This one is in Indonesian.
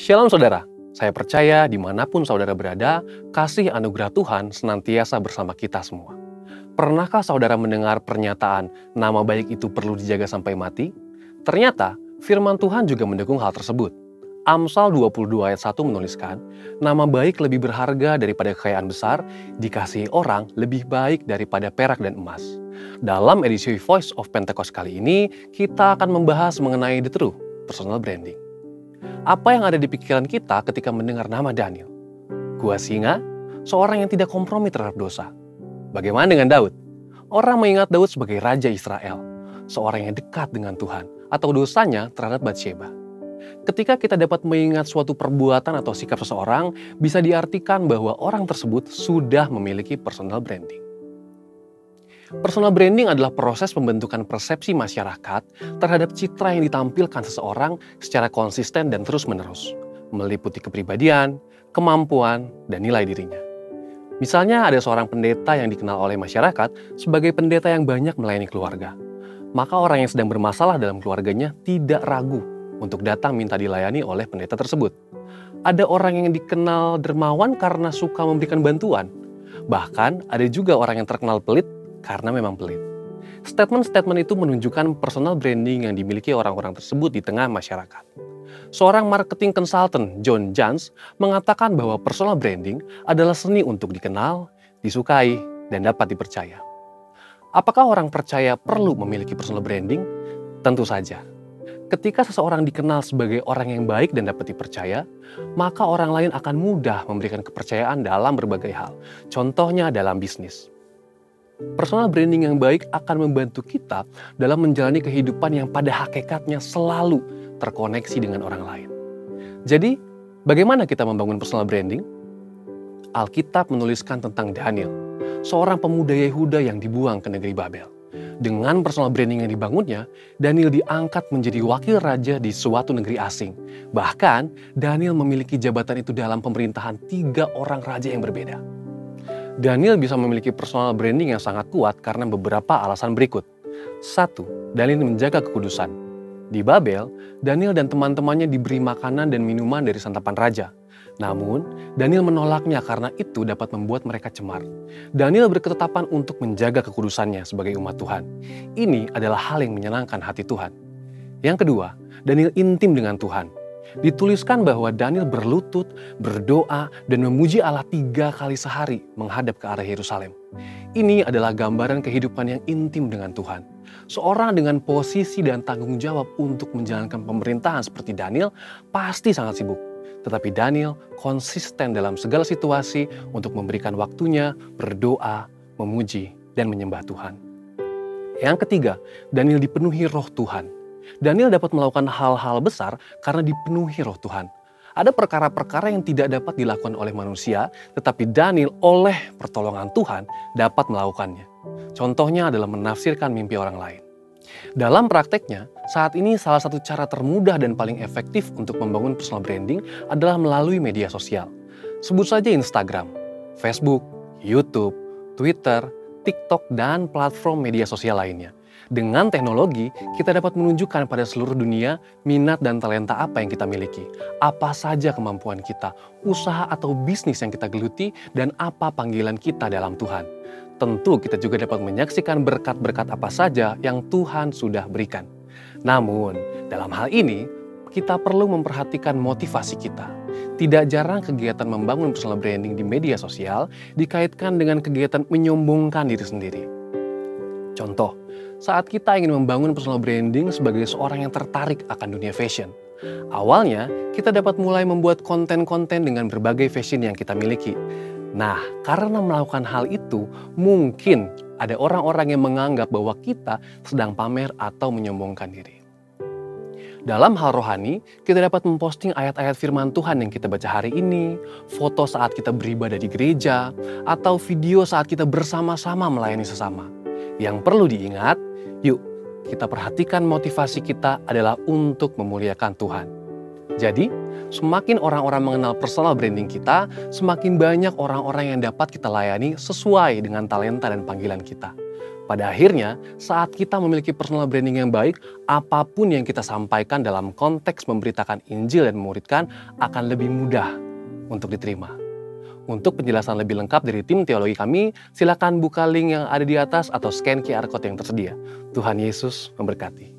Shalom saudara, saya percaya dimanapun saudara berada, kasih anugerah Tuhan senantiasa bersama kita semua. Pernahkah saudara mendengar pernyataan nama baik itu perlu dijaga sampai mati? Ternyata firman Tuhan juga mendukung hal tersebut. Amsal 22 ayat 1 menuliskan, nama baik lebih berharga daripada kekayaan besar, dikasihi orang lebih baik daripada perak dan emas. Dalam edisi Voice of Pentecost kali ini, kita akan membahas mengenai the true personal branding. Apa yang ada di pikiran kita ketika mendengar nama Daniel? Gua singa, seorang yang tidak kompromi terhadap dosa. Bagaimana dengan Daud? Orang mengingat Daud sebagai Raja Israel, seorang yang dekat dengan Tuhan, atau dosanya terhadap Batsheba. Ketika kita dapat mengingat suatu perbuatan atau sikap seseorang, bisa diartikan bahwa orang tersebut sudah memiliki personal branding. Personal branding adalah proses pembentukan persepsi masyarakat terhadap citra yang ditampilkan seseorang secara konsisten dan terus-menerus, meliputi kepribadian, kemampuan, dan nilai dirinya. Misalnya ada seorang pendeta yang dikenal oleh masyarakat sebagai pendeta yang banyak melayani keluarga. Maka orang yang sedang bermasalah dalam keluarganya tidak ragu untuk datang minta dilayani oleh pendeta tersebut. Ada orang yang dikenal dermawan karena suka memberikan bantuan. Bahkan ada juga orang yang terkenal pelit karena memang pelit. Statement-statement itu menunjukkan personal branding yang dimiliki orang-orang tersebut di tengah masyarakat. Seorang marketing consultant, John Jantsch, mengatakan bahwa personal branding adalah seni untuk dikenal, disukai, dan dapat dipercaya. Apakah orang percaya perlu memiliki personal branding? Tentu saja. Ketika seseorang dikenal sebagai orang yang baik dan dapat dipercaya, maka orang lain akan mudah memberikan kepercayaan dalam berbagai hal. Contohnya dalam bisnis. Personal branding yang baik akan membantu kita dalam menjalani kehidupan yang pada hakikatnya selalu terkoneksi dengan orang lain. Jadi, bagaimana kita membangun personal branding? Alkitab menuliskan tentang Daniel, seorang pemuda Yehuda yang dibuang ke negeri Babel. Dengan personal branding yang dibangunnya, Daniel diangkat menjadi wakil raja di suatu negeri asing. Bahkan, Daniel memiliki jabatan itu dalam pemerintahan 3 orang raja yang berbeda. Daniel bisa memiliki personal branding yang sangat kuat karena beberapa alasan berikut. 1. Daniel menjaga kekudusan. Di Babel, Daniel dan teman-temannya diberi makanan dan minuman dari santapan raja. Namun, Daniel menolaknya karena itu dapat membuat mereka cemar. Daniel berketetapan untuk menjaga kekudusannya sebagai umat Tuhan. Ini adalah hal yang menyenangkan hati Tuhan. Yang kedua, Daniel intim dengan Tuhan. Dituliskan bahwa Daniel berlutut, berdoa, dan memuji Allah 3 kali sehari menghadap ke arah Yerusalem. Ini adalah gambaran kehidupan yang intim dengan Tuhan. Seorang dengan posisi dan tanggung jawab untuk menjalankan pemerintahan seperti Daniel pasti sangat sibuk. Tetapi Daniel konsisten dalam segala situasi untuk memberikan waktunya, berdoa, memuji, dan menyembah Tuhan. Yang ketiga, Daniel dipenuhi roh Tuhan. Daniel dapat melakukan hal-hal besar karena dipenuhi roh Tuhan. Ada perkara-perkara yang tidak dapat dilakukan oleh manusia, tetapi Daniel oleh pertolongan Tuhan dapat melakukannya. Contohnya adalah menafsirkan mimpi orang lain. Dalam prakteknya, saat ini salah satu cara termudah dan paling efektif untuk membangun personal branding adalah melalui media sosial. Sebut saja Instagram, Facebook, YouTube, Twitter, TikTok, dan platform media sosial lainnya. Dengan teknologi, kita dapat menunjukkan pada seluruh dunia minat dan talenta apa yang kita miliki, apa saja kemampuan kita, usaha atau bisnis yang kita geluti, dan apa panggilan kita dalam Tuhan. Tentu kita juga dapat menyaksikan berkat-berkat apa saja yang Tuhan sudah berikan. Namun, dalam hal ini, kita perlu memperhatikan motivasi kita. Tidak jarang kegiatan membangun personal branding di media sosial dikaitkan dengan kegiatan menyombongkan diri sendiri. Contoh, saat kita ingin membangun personal branding sebagai seorang yang tertarik akan dunia fashion. Awalnya, kita dapat mulai membuat konten-konten dengan berbagai fashion yang kita miliki. Nah, karena melakukan hal itu, mungkin ada orang-orang yang menganggap bahwa kita sedang pamer atau menyombongkan diri. Dalam hal rohani, kita dapat memposting ayat-ayat firman Tuhan yang kita baca hari ini, foto saat kita beribadah di gereja, atau video saat kita bersama-sama melayani sesama. Yang perlu diingat, yuk kita perhatikan motivasi kita adalah untuk memuliakan Tuhan. Jadi, semakin orang-orang mengenal personal branding kita, semakin banyak orang-orang yang dapat kita layani sesuai dengan talenta dan panggilan kita. Pada akhirnya, saat kita memiliki personal branding yang baik, apapun yang kita sampaikan dalam konteks memberitakan Injil dan memuridkan akan lebih mudah untuk diterima. Untuk penjelasan lebih lengkap dari tim teologi kami, silakan buka link yang ada di atas atau scan QR Code yang tersedia. Tuhan Yesus memberkati.